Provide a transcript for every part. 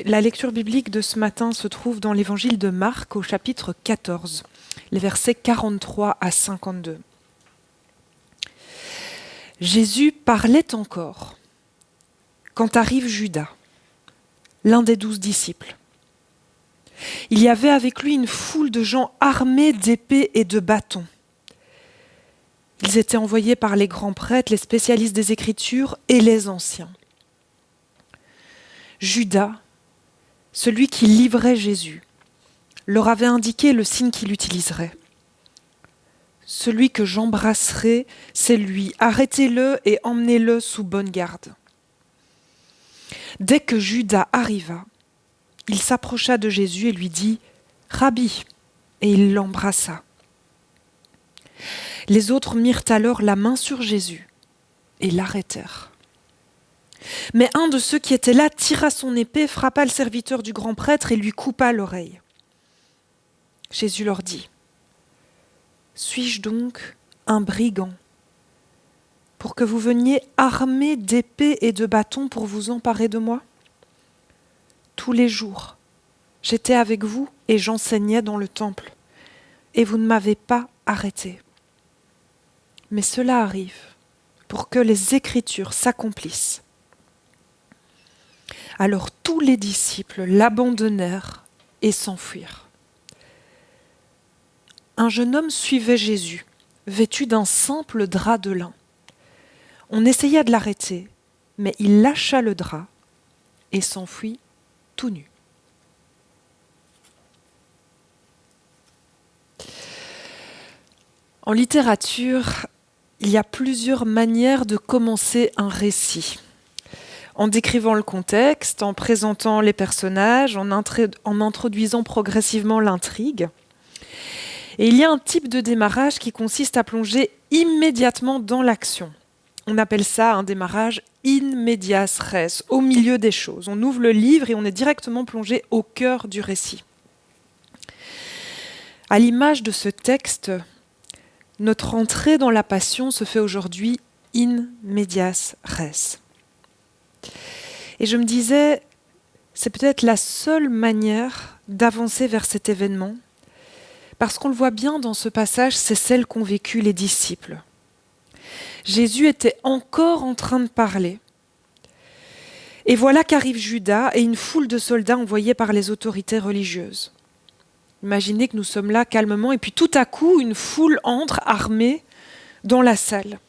la lecture biblique de ce matin se trouve dans l'évangile de Marc au chapitre 14, les versets 43 à 52. Jésus parlait encore quand arrive Judas, l'un des 12 disciples. Il y avait avec lui une foule de gens armés d'épées et de bâtons. Ils étaient envoyés par les grands prêtres, les spécialistes des Écritures et les anciens. Judas, celui qui livrait Jésus, leur avait indiqué le signe qu'il utiliserait. Celui que j'embrasserai, c'est lui. Arrêtez-le et emmenez-le sous bonne garde. Dès que Judas arriva, il s'approcha de Jésus et lui dit « Rabbi !» et il l'embrassa. Les autres mirent alors la main sur Jésus et l'arrêtèrent. Mais un de ceux qui étaient là tira son épée, frappa le serviteur du grand prêtre et lui coupa l'oreille. Jésus leur dit « Suis-je donc un brigand pour que vous veniez armés d'épées et de bâtons pour vous emparer de moi ? Tous les jours, j'étais avec vous et j'enseignais dans le temple, et vous ne m'avez pas arrêté. Mais cela arrive pour que les Écritures s'accomplissent. » Alors tous les disciples l'abandonnèrent et s'enfuirent. Un jeune homme suivait Jésus, vêtu d'un simple drap de lin. On essaya de l'arrêter, mais il lâcha le drap et s'enfuit tout nu. En littérature, il y a plusieurs manières de commencer un récit. En décrivant le contexte, en présentant les personnages, en introduisant progressivement l'intrigue. Et il y a un type de démarrage qui consiste à plonger immédiatement dans l'action. On appelle ça un démarrage in medias res, au milieu des choses. On ouvre le livre et on est directement plongé au cœur du récit. À l'image de ce texte, notre entrée dans la Passion se fait aujourd'hui in medias res. Et je me disais, c'est peut-être la seule manière d'avancer vers cet événement, parce qu'on le voit bien dans ce passage, c'est celle qu'ont vécu les disciples. Jésus était encore en train de parler, et voilà qu'arrive Judas et une foule de soldats envoyés par les autorités religieuses. Imaginez que nous sommes là calmement, et puis tout à coup, une foule entre armée dans la salle.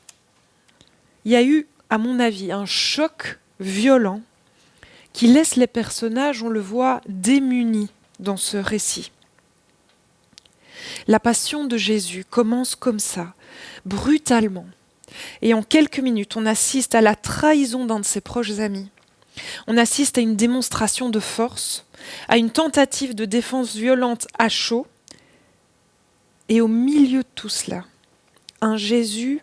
Il y a eu, à mon avis, un choc violent qui laisse les personnages, on le voit, démunis dans ce récit. La passion de Jésus commence comme ça, brutalement. Et en quelques minutes, on assiste à la trahison d'un de ses proches amis. On assiste à une démonstration de force, à une tentative de défense violente à chaud. Et au milieu de tout cela, un Jésus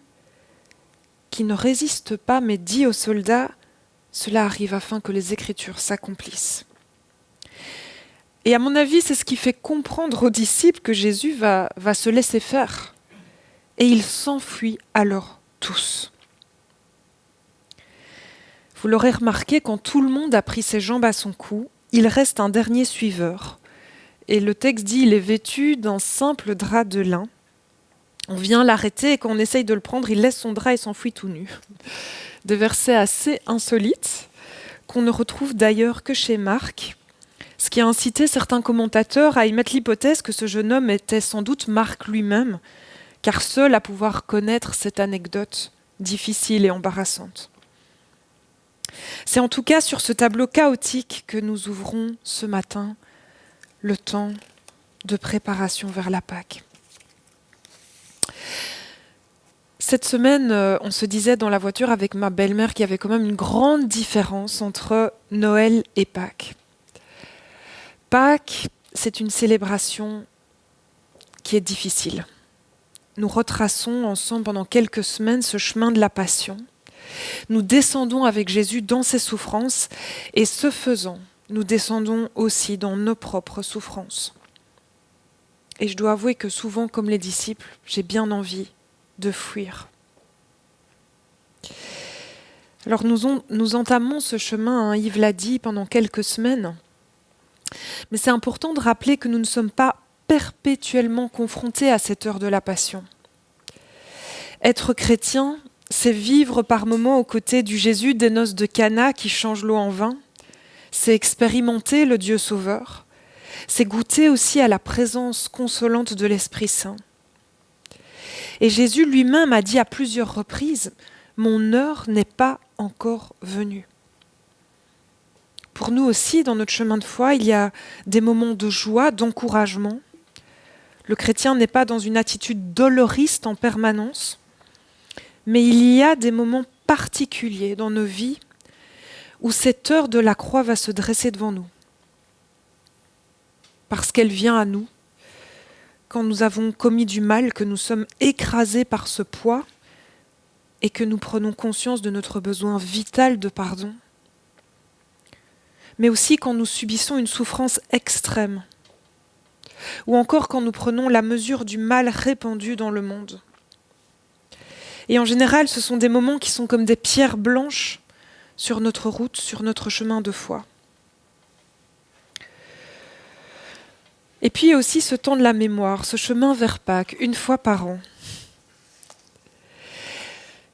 qui ne résiste pas, mais dit aux soldats « Cela arrive afin que les Écritures s'accomplissent. » Et à mon avis, c'est ce qui fait comprendre aux disciples que Jésus va se laisser faire. Et ils s'enfuient alors tous. Vous l'aurez remarqué, quand tout le monde a pris ses jambes à son cou, il reste un dernier suiveur. Et le texte dit, il est vêtu d'un simple drap de lin. On vient l'arrêter et quand on essaye de le prendre, il laisse son drap et s'enfuit tout nu. Des versets assez insolites qu'on ne retrouve d'ailleurs que chez Marc, ce qui a incité certains commentateurs à émettre l'hypothèse que ce jeune homme était sans doute Marc lui-même, car seul à pouvoir connaître cette anecdote difficile et embarrassante. C'est en tout cas sur ce tableau chaotique que nous ouvrons ce matin le temps de préparation vers la Pâque. Cette semaine, on se disait dans la voiture avec ma belle-mère qu'il y avait quand même une grande différence entre Noël et Pâques. Pâques, c'est une célébration qui est difficile. Nous retraçons ensemble pendant quelques semaines ce chemin de la Passion. Nous descendons avec Jésus dans ses souffrances et ce faisant, nous descendons aussi dans nos propres souffrances. Et je dois avouer que souvent, comme les disciples, j'ai bien envie de fuir. Alors nous entamons ce chemin, Yves l'a dit, pendant quelques semaines, Mais c'est important de rappeler que nous ne sommes pas perpétuellement confrontés à cette heure de la passion. Être chrétien, c'est vivre par moments aux côtés du Jésus des noces de Cana qui change l'eau en vin. C'est expérimenter le Dieu sauveur. C'est goûter aussi à la présence consolante de l'Esprit Saint. Et Jésus lui-même a dit à plusieurs reprises, « Mon heure n'est pas encore venue ». Pour nous aussi, dans notre chemin de foi, il y a des moments de joie, d'encouragement. Le chrétien n'est pas dans une attitude doloriste en permanence, mais il y a des moments particuliers dans nos vies où cette heure de la croix va se dresser devant nous. Parce qu'elle vient à nous, quand nous avons commis du mal, que nous sommes écrasés par ce poids et que nous prenons conscience de notre besoin vital de pardon. Mais aussi quand nous subissons une souffrance extrême, ou encore quand nous prenons la mesure du mal répandu dans le monde. Et en général, ce sont des moments qui sont comme des pierres blanches sur notre route, sur notre chemin de foi. Et puis aussi ce temps de la mémoire, ce chemin vers Pâques, une fois par an.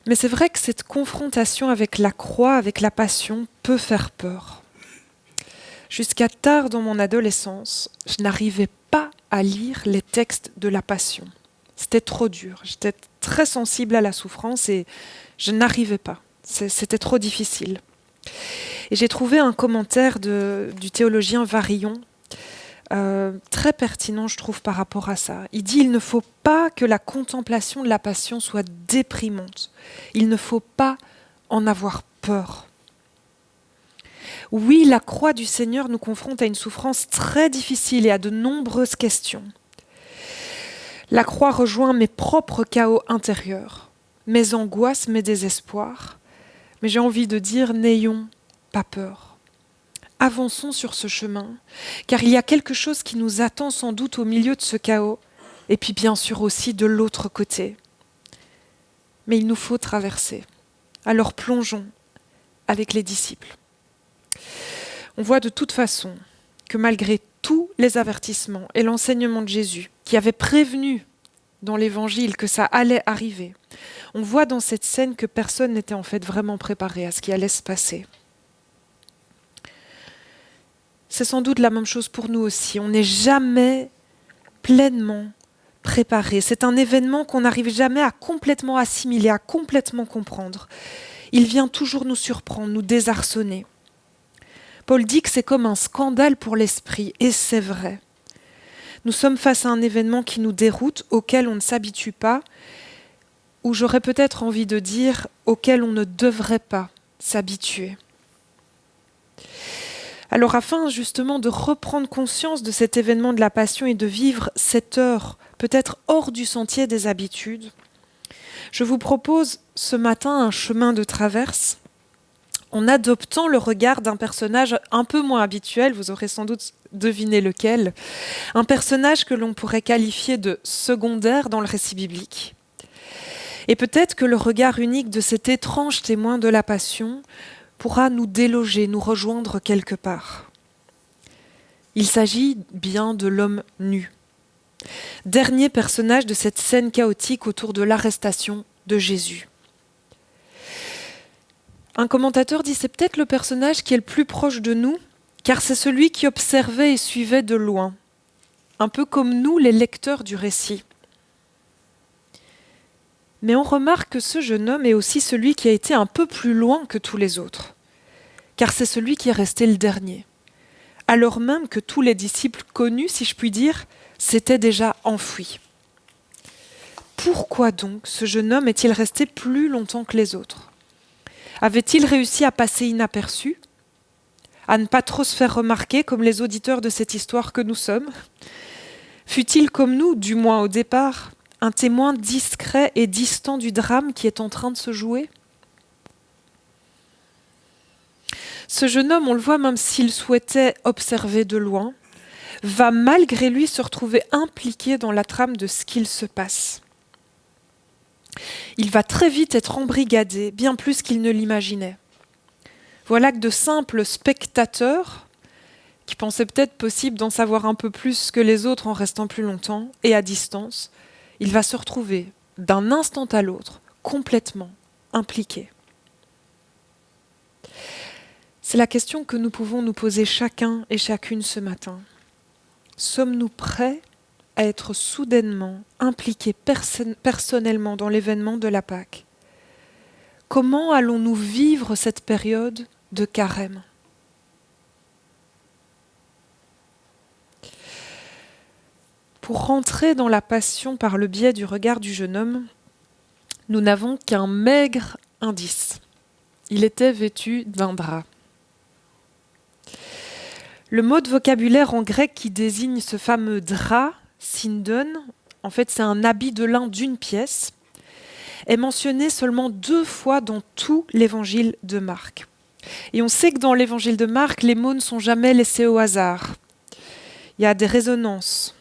Mais c'est vrai que cette confrontation avec la croix, avec la passion, peut faire peur. Jusqu'à tard dans mon adolescence, je n'arrivais pas à lire les textes de la Passion. C'était trop dur. J'étais très sensible à la souffrance et je n'arrivais pas. C'était trop difficile. Et j'ai trouvé un commentaire du théologien Varillon, très pertinent, je trouve, par rapport à ça. Il dit « Il ne faut pas que la contemplation de la Passion soit déprimante. Il ne faut pas en avoir peur. » Oui, la croix du Seigneur nous confronte à une souffrance très difficile et à de nombreuses questions. La croix rejoint mes propres chaos intérieurs, mes angoisses, mes désespoirs. Mais j'ai envie de dire, n'ayons pas peur. Avançons sur ce chemin, car il y a quelque chose qui nous attend sans doute au milieu de ce chaos, et puis bien sûr aussi de l'autre côté. Mais il nous faut traverser. Alors plongeons avec les disciples. On voit de toute façon que malgré tous les avertissements et l'enseignement de Jésus, qui avait prévenu dans l'Évangile que ça allait arriver, on voit dans cette scène que personne n'était en fait vraiment préparé à ce qui allait se passer. C'est sans doute la même chose pour nous aussi. On n'est jamais pleinement préparé. C'est un événement qu'on n'arrive jamais à complètement assimiler, à complètement comprendre. Il vient toujours nous surprendre, nous désarçonner. Paul dit que c'est comme un scandale pour l'esprit, et c'est vrai. Nous sommes face à un événement qui nous déroute, auquel on ne s'habitue pas, ou j'aurais peut-être envie de dire, auquel on ne devrait pas s'habituer. Alors afin justement de reprendre conscience de cet événement de la Passion et de vivre cette heure peut-être hors du sentier des habitudes, je vous propose ce matin un chemin de traverse en adoptant le regard d'un personnage un peu moins habituel, vous aurez sans doute deviné lequel, un personnage que l'on pourrait qualifier de secondaire dans le récit biblique. Et peut-être que le regard unique de cet étrange témoin de la Passion pourra nous déloger, nous rejoindre quelque part. Il s'agit bien de l'homme nu. Dernier personnage de cette scène chaotique autour de l'arrestation de Jésus. Un commentateur dit c'est peut-être le personnage qui est le plus proche de nous, car c'est celui qui observait et suivait de loin, un peu comme nous les lecteurs du récit. Mais on remarque que ce jeune homme est aussi celui qui a été un peu plus loin que tous les autres, car c'est celui qui est resté le dernier, alors même que tous les disciples connus, si je puis dire, s'étaient déjà enfuis. Pourquoi donc ce jeune homme est-il resté plus longtemps que les autres ? Avait-il réussi à passer inaperçu, à ne pas trop se faire remarquer comme les auditeurs de cette histoire que nous sommes ? Fut-il comme nous, du moins au départ, un témoin discret et distant du drame qui est en train de se jouer ? Ce jeune homme, on le voit, même s'il souhaitait observer de loin, va malgré lui se retrouver impliqué dans la trame de ce qu'il se passe. Il va très vite être embrigadé, bien plus qu'il ne l'imaginait. Voilà que de simples spectateurs qui pensait peut-être possible d'en savoir un peu plus que les autres en restant plus longtemps et à distance, il va se retrouver d'un instant à l'autre complètement impliqué. C'est la question que nous pouvons nous poser chacun et chacune ce matin. Sommes-nous prêts à être soudainement impliqués personnellement dans l'événement de la Pâque? Comment allons-nous vivre cette période de carême? Pour rentrer dans la passion par le biais du regard du jeune homme, nous n'avons qu'un maigre indice. Il était vêtu d'un drap. Le mot de vocabulaire en grec qui désigne ce fameux drap, sindon, en fait c'est un habit de lin d'une pièce, est mentionné seulement 2 fois dans tout l'évangile de Marc. Et on sait que dans l'évangile de Marc, les mots ne sont jamais laissés au hasard. Il y a des résonances.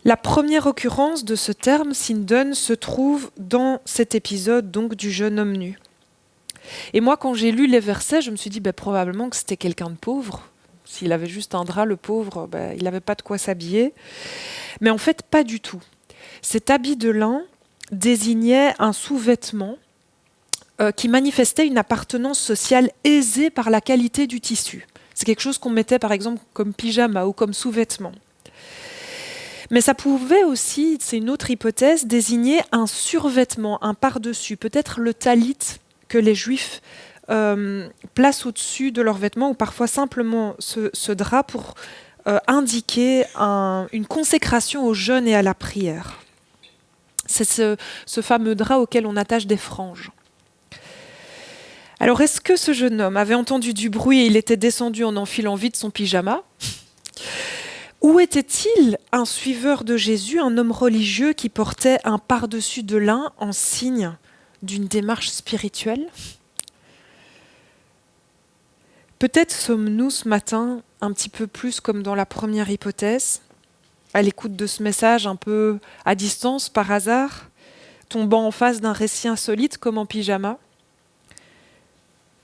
La première occurrence de ce terme, sindon, se trouve dans cet épisode donc du jeune homme nu. Et moi, quand j'ai lu les versets, je me suis dit probablement que c'était quelqu'un de pauvre. S'il avait juste un drap, le pauvre, il n'avait pas de quoi s'habiller. Mais en fait, pas du tout. Cet habit de lin désignait un sous-vêtement qui manifestait une appartenance sociale aisée par la qualité du tissu. C'est quelque chose qu'on mettait par exemple comme pyjama ou comme sous-vêtement. Mais ça pouvait aussi, c'est une autre hypothèse, désigner un survêtement, un par-dessus, peut-être le talit que les Juifs placent au-dessus de leurs vêtements, ou parfois simplement ce drap pour indiquer une consécration au jeûne et à la prière. C'est ce fameux drap auquel on attache des franges. Alors, est-ce que ce jeune homme avait entendu du bruit et il était descendu en enfilant vite son pyjama ? Ou était-il un suiveur de Jésus, un homme religieux qui portait un par-dessus de lin en signe d'une démarche spirituelle ? Peut-être sommes-nous ce matin un petit peu plus comme dans la première hypothèse, à l'écoute de ce message un peu à distance par hasard, tombant en face d'un récit insolite comme en pyjama.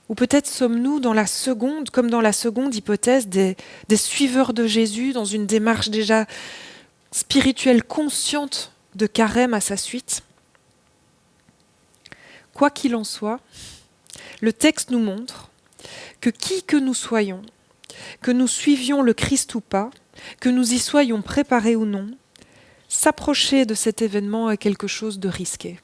Ou peut-être sommes-nous dans la seconde, comme dans la seconde hypothèse, des suiveurs de Jésus dans une démarche déjà spirituelle consciente de carême à sa suite. Quoi qu'il en soit, le texte nous montre que qui que nous soyons, que nous suivions le Christ ou pas, que nous y soyons préparés ou non, s'approcher de cet événement est quelque chose de risqué.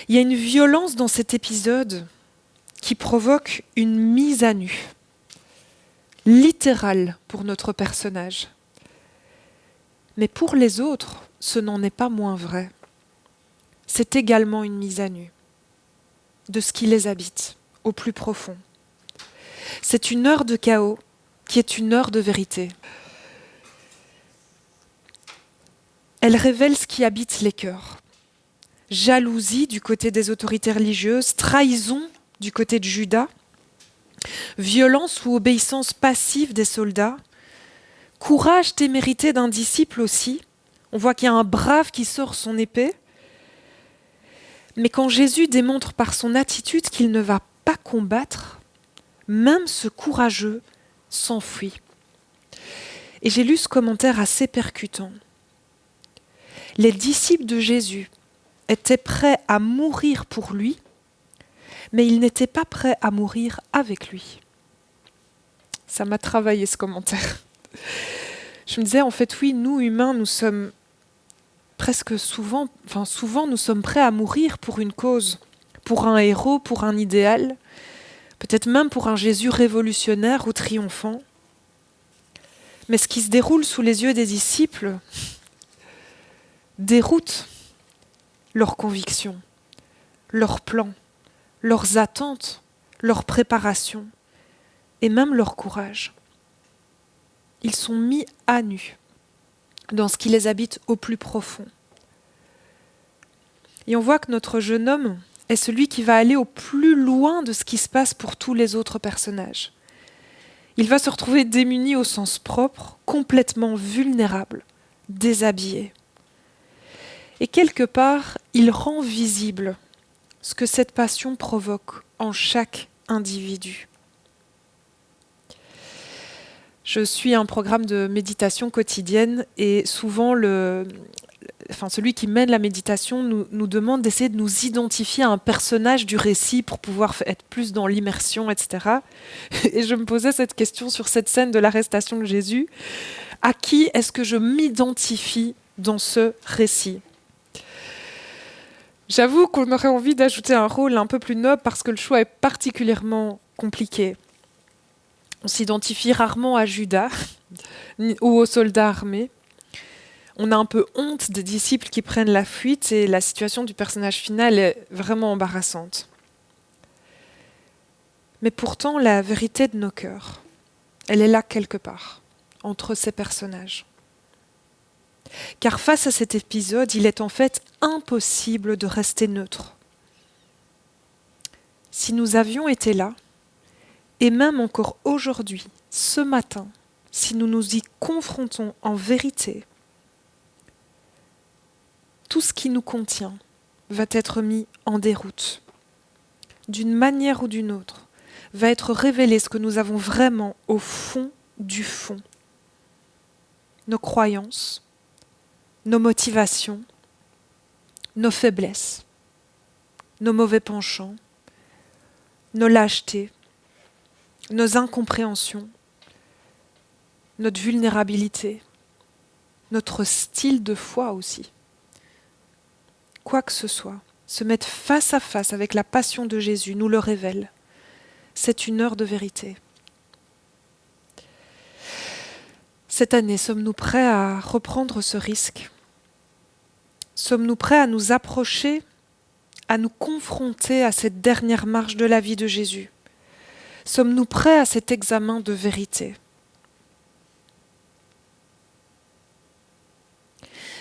Il y a une violence dans cet épisode qui provoque une mise à nu, littérale pour notre personnage. Mais pour les autres, ce n'en est pas moins vrai. C'est également une mise à nu de ce qui les habite, au plus profond. C'est une heure de chaos qui est une heure de vérité. Elle révèle ce qui habite les cœurs. Jalousie du côté des autorités religieuses, trahison du côté de Judas, violence ou obéissance passive des soldats, courage témérité d'un disciple aussi. On voit qu'il y a un brave qui sort son épée. Mais quand Jésus démontre par son attitude qu'il ne va pas combattre, même ce courageux s'enfuit. Et j'ai lu ce commentaire assez percutant. Les disciples de Jésus étaient prêts à mourir pour lui, mais ils n'étaient pas prêts à mourir avec lui. Ça m'a travaillé ce commentaire. Je me disais, en fait, oui, nous humains, nous sommes souvent nous sommes prêts à mourir pour une cause, pour un héros, pour un idéal, peut-être même pour un Jésus révolutionnaire ou triomphant. Mais ce qui se déroule sous les yeux des disciples déroute leurs convictions, leurs plans, leurs attentes, leur préparation et même leur courage. Ils sont mis à nu dans ce qui les habite au plus profond. Et on voit que notre jeune homme est celui qui va aller au plus loin de ce qui se passe pour tous les autres personnages. Il va se retrouver démuni au sens propre, complètement vulnérable, déshabillé. Et quelque part, il rend visible ce que cette passion provoque en chaque individu. Je suis un programme de méditation quotidienne et souvent celui qui mène la méditation nous demande d'essayer de nous identifier à un personnage du récit pour pouvoir être plus dans l'immersion, etc. Et je me posais cette question sur cette scène de l'arrestation de Jésus. À qui est-ce que je m'identifie dans ce récit ? J'avoue qu'on aurait envie d'ajouter un rôle un peu plus noble parce que le choix est particulièrement compliqué. On s'identifie rarement à Judas ou aux soldats armés. On a un peu honte des disciples qui prennent la fuite et la situation du personnage final est vraiment embarrassante. Mais pourtant, la vérité de nos cœurs, elle est là quelque part, entre ces personnages. Car face à cet épisode, il est en fait impossible de rester neutre. Si nous avions été là, et même encore aujourd'hui, ce matin, si nous nous y confrontons en vérité, tout ce qui nous contient va être mis en déroute. D'une manière ou d'une autre, va être révélé ce que nous avons vraiment au fond du fond. Nos croyances, nos motivations, nos faiblesses, nos mauvais penchants, nos lâchetés, nos incompréhensions, notre vulnérabilité, notre style de foi aussi. Quoi que ce soit, se mettre face à face avec la passion de Jésus nous le révèle. C'est une heure de vérité. Cette année, sommes-nous prêts à reprendre ce risque ? Sommes-nous prêts à nous approcher, à nous confronter à cette dernière marche de la vie de Jésus ? Sommes-nous prêts à cet examen de vérité ?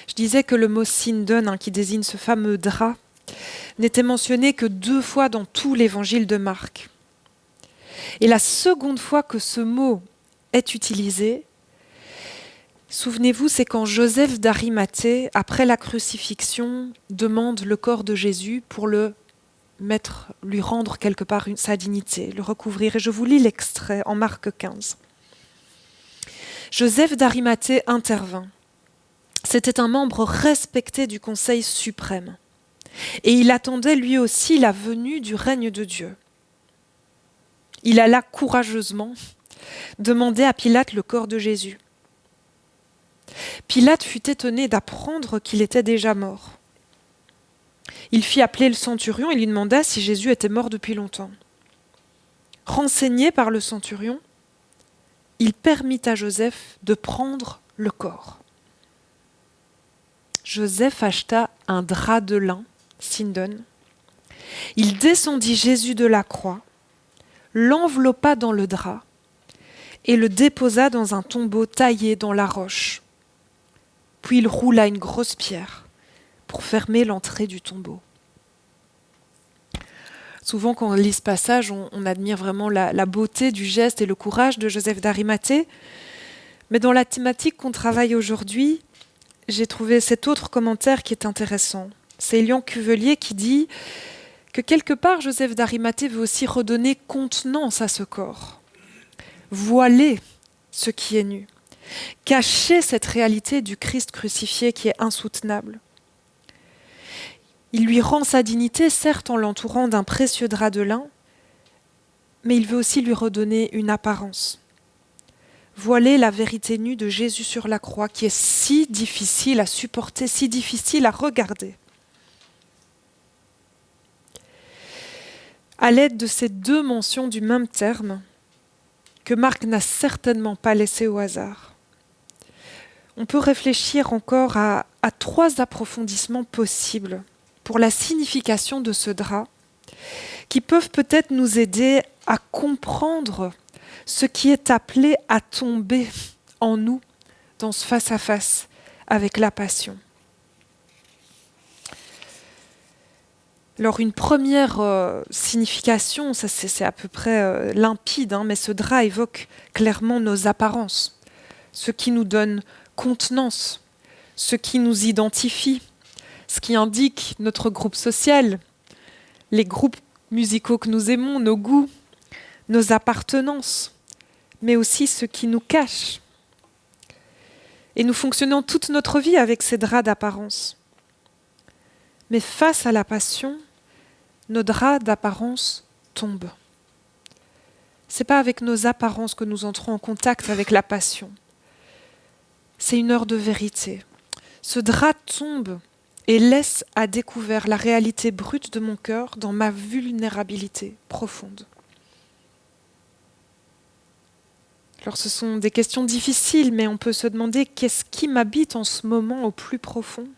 Je disais que le mot sindon, qui désigne ce fameux drap, n'était mentionné que 2 fois dans tout l'évangile de Marc. Et la seconde fois que ce mot est utilisé, souvenez-vous, c'est quand Joseph d'Arimathée, après la crucifixion, demande le corps de Jésus pour lui rendre quelque part sa dignité, le recouvrir. Et je vous lis l'extrait en Marc 15. Joseph d'Arimathée intervint. C'était un membre respecté du Conseil suprême. Et il attendait lui aussi la venue du règne de Dieu. Il alla courageusement demander à Pilate le corps de Jésus. Pilate fut étonné d'apprendre qu'il était déjà mort. Il fit appeler le centurion et lui demanda si Jésus était mort depuis longtemps. Renseigné par le centurion, il permit à Joseph de prendre le corps. Joseph acheta un drap de lin, sindon. Il descendit Jésus de la croix, l'enveloppa dans le drap et le déposa dans un tombeau taillé dans la roche. Puis il roula une grosse pierre pour fermer l'entrée du tombeau. Souvent, quand on lit ce passage, on admire vraiment la beauté du geste et le courage de Joseph d'Arimathée. Mais dans la thématique qu'on travaille aujourd'hui, j'ai trouvé cet autre commentaire qui est intéressant. C'est Élian Cuvelier qui dit que quelque part, Joseph d'Arimathée veut aussi redonner contenance à ce corps, voiler ce qui est nu, cacher cette réalité du Christ crucifié qui est insoutenable. Il lui rend sa dignité, certes en l'entourant d'un précieux drap de lin, mais il veut aussi lui redonner une apparence. Voiler la vérité nue de Jésus sur la croix qui est si difficile à supporter, si difficile à regarder. À l'aide de ces 2 mentions du même terme, que Marc n'a certainement pas laissé au hasard, on peut réfléchir encore à 3 approfondissements possibles pour la signification de ce drap, qui peuvent peut-être nous aider à comprendre ce qui est appelé à tomber en nous dans ce face-à-face avec la passion. Alors une première signification, ça c'est à peu près limpide, mais ce drap évoque clairement nos apparences, ce qui nous donne contenance, ce qui nous identifie, ce qui indique notre groupe social, les groupes musicaux que nous aimons, nos goûts, nos appartenances, mais aussi ce qui nous cache. Et nous fonctionnons toute notre vie avec ces draps d'apparence. Mais face à la passion, nos draps d'apparence tombent. Ce n'est pas avec nos apparences que nous entrons en contact avec la passion. C'est une heure de vérité. Ce drap tombe et laisse à découvert la réalité brute de mon cœur dans ma vulnérabilité profonde. Alors ce sont des questions difficiles, mais on peut se demander qu'est-ce qui m'habite en ce moment au plus profond ?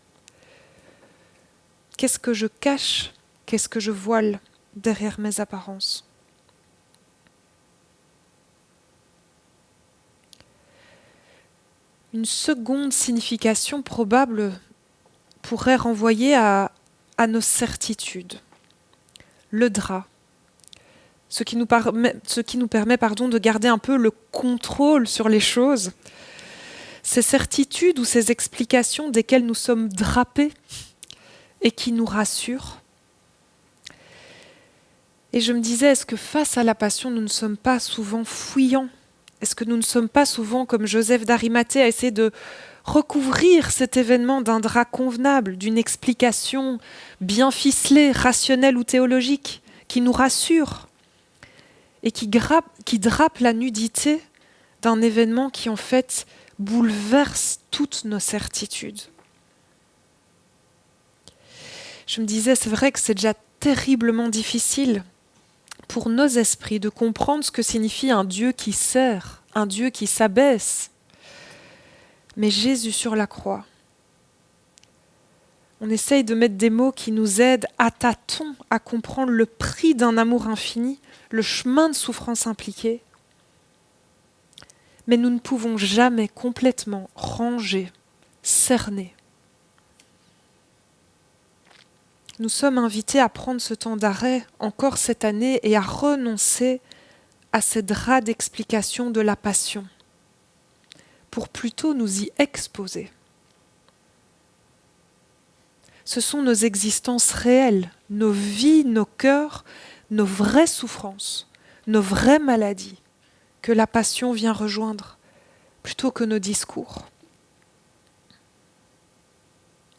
Qu'est-ce que je cache ? Qu'est-ce que je voile derrière mes apparences ? Une seconde signification probable pourrait renvoyer à nos certitudes. Le drap, ce qui nous permet de garder un peu le contrôle sur les choses. Ces certitudes ou ces explications desquelles nous sommes drapés et qui nous rassurent. Et je me disais, est-ce que face à la passion, nous ne sommes pas souvent fouillants ? Est-ce que nous ne sommes pas souvent comme Joseph d'Arimathée à essayer de recouvrir cet événement d'un drap convenable, d'une explication bien ficelée, rationnelle ou théologique, qui nous rassure et qui drape la nudité d'un événement qui en fait bouleverse toutes nos certitudes. Je me disais, c'est vrai que c'est déjà terriblement difficile pour nos esprits de comprendre ce que signifie un Dieu qui sert, un Dieu qui s'abaisse. Mais Jésus sur la croix, on essaye de mettre des mots qui nous aident à tâtons à comprendre le prix d'un amour infini, le chemin de souffrance impliqué. Mais nous ne pouvons jamais complètement ranger, cerner. Nous sommes invités à prendre ce temps d'arrêt encore cette année et à renoncer à ces draps d'explication de la passion, pour plutôt nous y exposer. Ce sont nos existences réelles, nos vies, nos cœurs, nos vraies souffrances, nos vraies maladies, que la passion vient rejoindre, plutôt que nos discours.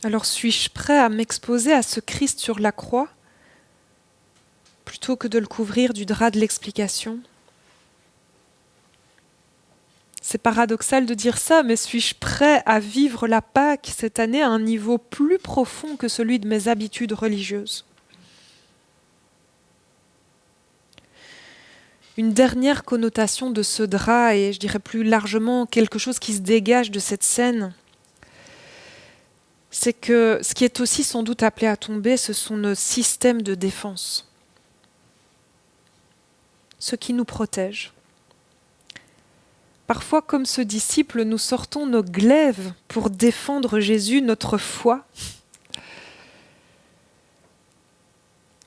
Alors suis-je prêt à m'exposer à ce Christ sur la croix, plutôt que de le couvrir du drap de l'explication ? C'est paradoxal de dire ça, mais suis-je prêt à vivre la Pâque cette année à un niveau plus profond que celui de mes habitudes religieuses ? Une dernière connotation de ce drap, et je dirais plus largement quelque chose qui se dégage de cette scène, c'est que ce qui est aussi sans doute appelé à tomber, ce sont nos systèmes de défense, ce qui nous protège. Parfois, comme ce disciple, nous sortons nos glaives pour défendre Jésus, notre foi.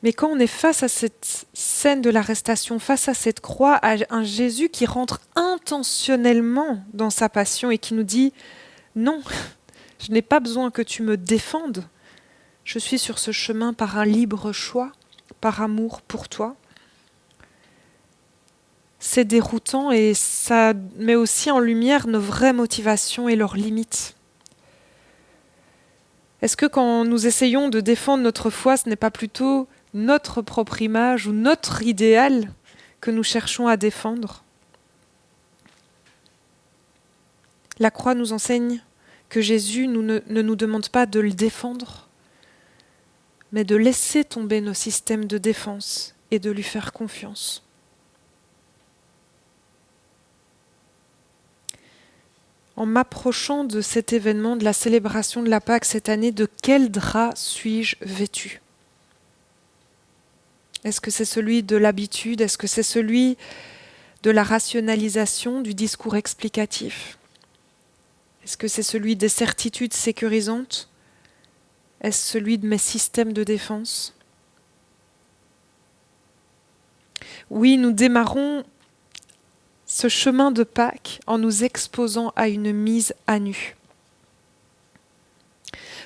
Mais quand on est face à cette scène de l'arrestation, face à cette croix, à un Jésus qui rentre intentionnellement dans sa passion et qui nous dit « Non, je n'ai pas besoin que tu me défendes. Je suis sur ce chemin par un libre choix, par amour pour toi. » C'est déroutant et ça met aussi en lumière nos vraies motivations et leurs limites. Est-ce que quand nous essayons de défendre notre foi, ce n'est pas plutôt notre propre image ou notre idéal que nous cherchons à défendre ? La croix nous enseigne que Jésus ne nous demande pas de le défendre, mais de laisser tomber nos systèmes de défense et de lui faire confiance. En m'approchant de cet événement, de la célébration de la Pâque cette année, de quel drap suis-je vêtu ? Est-ce que c'est celui de l'habitude ? Est-ce que c'est celui de la rationalisation, du discours explicatif ? Est-ce que c'est celui des certitudes sécurisantes ? Est-ce celui de mes systèmes de défense ? Oui, nous démarrons ce chemin de Pâques en nous exposant à une mise à nu.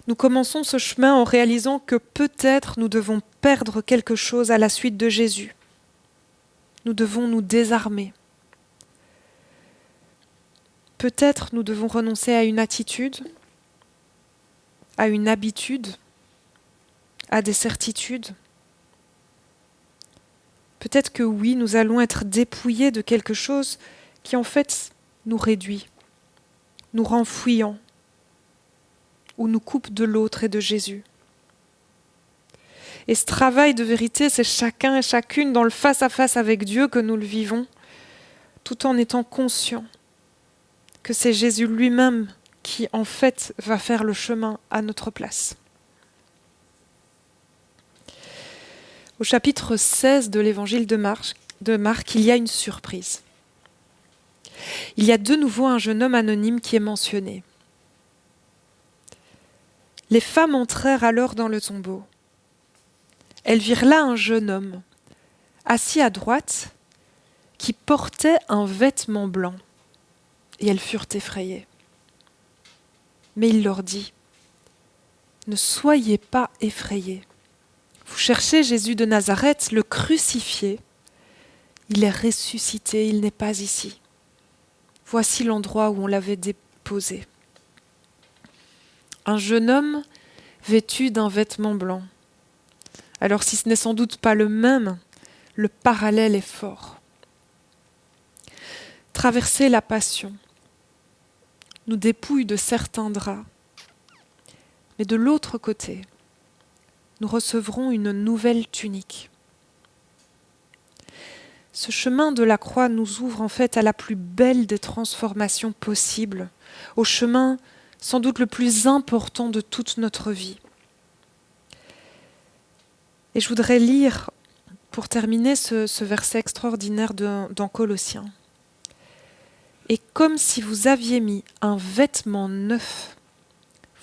Nous commençons ce chemin en réalisant que peut-être nous devons perdre quelque chose à la suite de Jésus. Nous devons nous désarmer. peut-être nous devons renoncer à une attitude, à une habitude, à des certitudes. Peut-être que oui, nous allons être dépouillés de quelque chose qui en fait nous réduit, nous rend fuyants, ou nous coupe de l'autre et de Jésus. Et ce travail de vérité, c'est chacun et chacune dans le face-à-face avec Dieu que nous le vivons, tout en étant conscients que c'est Jésus lui-même qui, en fait, va faire le chemin à notre place. Au chapitre 16 de l'évangile de Marc, il y a une surprise. Il y a de nouveau un jeune homme anonyme qui est mentionné. Les femmes entrèrent alors dans le tombeau. Elles virent là un jeune homme, assis à droite, qui portait un vêtement blanc, et elles furent effrayées. Mais il leur dit, « Ne soyez pas effrayés. Vous cherchez Jésus de Nazareth, le crucifié. Il est ressuscité, il n'est pas ici. Voici l'endroit où on l'avait déposé. » Un jeune homme vêtu d'un vêtement blanc. Alors si ce n'est sans doute pas le même, le parallèle est fort. Traverser la passion nous dépouille de certains draps, mais de l'autre côté, nous recevrons une nouvelle tunique. Ce chemin de la croix nous ouvre en fait à la plus belle des transformations possibles, au chemin sans doute le plus important de toute notre vie. Et je voudrais lire, pour terminer, ce verset extraordinaire dans Colossiens. « Et comme si vous aviez mis un vêtement neuf,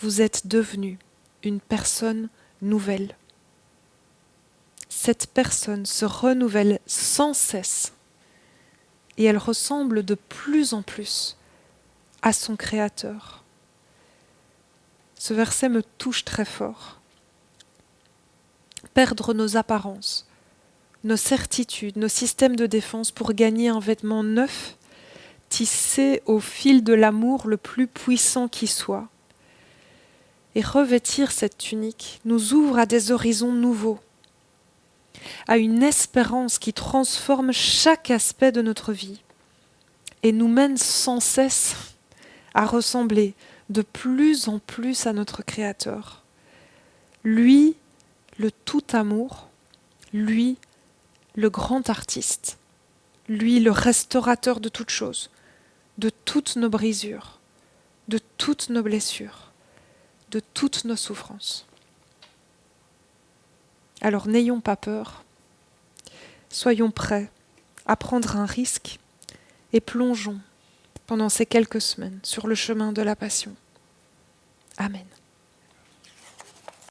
vous êtes devenu une personne nouvelle. Cette personne se renouvelle sans cesse et elle ressemble de plus en plus à son Créateur. » Ce verset me touche très fort. Perdre nos apparences, nos certitudes, nos systèmes de défense pour gagner un vêtement neuf, tissé au fil de l'amour le plus puissant qui soit. Et revêtir cette tunique nous ouvre à des horizons nouveaux, à une espérance qui transforme chaque aspect de notre vie et nous mène sans cesse à ressembler de plus en plus à notre Créateur. Lui, le tout amour, lui, le grand artiste, lui, le restaurateur de toutes choses, de toutes nos brisures, de toutes nos blessures, de toutes nos souffrances. Alors n'ayons pas peur, soyons prêts à prendre un risque et plongeons pendant ces quelques semaines sur le chemin de la passion. Amen.